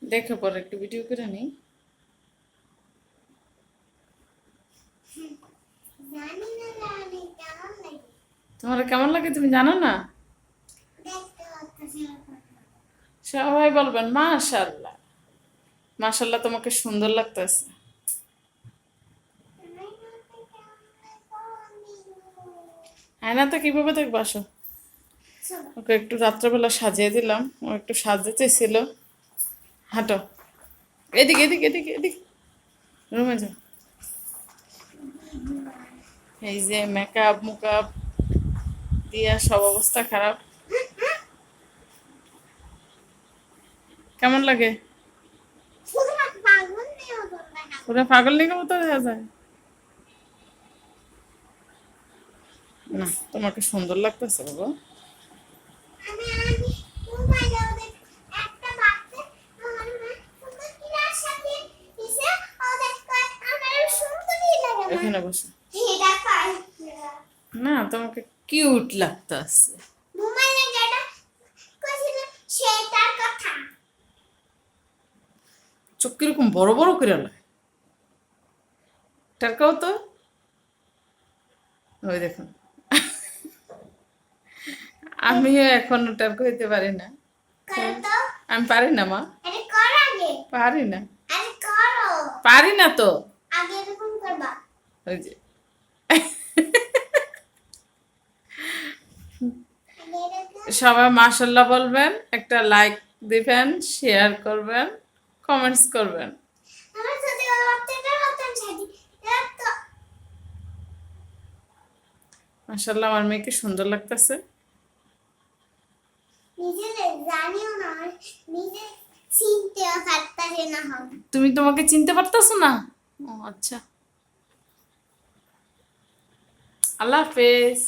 দেখো পরে একটু ভিডিও করে নিই। তোমার কেমন লাগে তুমি জানো না? সবাই বলবেন মাশাআল্লাহ, মাশাআল্লাহ, তোমাকে সুন্দর লাগতেছে। আয়নাতে কিভাবে দেখবো? আসো, ওকে একটু রাত্রেবেলা সাজিয়ে দিলাম, ও একটু সাজতে চেয়েছিল। হাঁটো, এদিকে এদিকে এদিকে এদিকে, রুমে যাও। এই যে মেকআপ মুকআপ দিয়া সব অবস্থা খারাপ। কেমন লাগে? পুরো পাগল নিকে মতো দেখা যায় না? তোমাকে সুন্দর লাগতেছে বাবা। এখানে বসো না, তোমাকে কিউট লাগতেছে। চোখ কিরকম বড় বড় করে লাগে, টাকাও তো ওই দেখুন। আমিও এখন টার্ক হইতে পারি না, আমি পারি না মা, পারি না, পারি না তো। ওই যে সবাই মাশাআল্লাহ বলবেন, একটা লাইক দিবেন, শেয়ার করবেন, কমেন্টস করবেন। মাশাআল্লাহ, আমার মেয়েকে সুন্দর লাগতেছে। তুমি তোমাকে চিনতে পারতেছো না? ও আচ্ছা, আল্লাহ হাফেজ।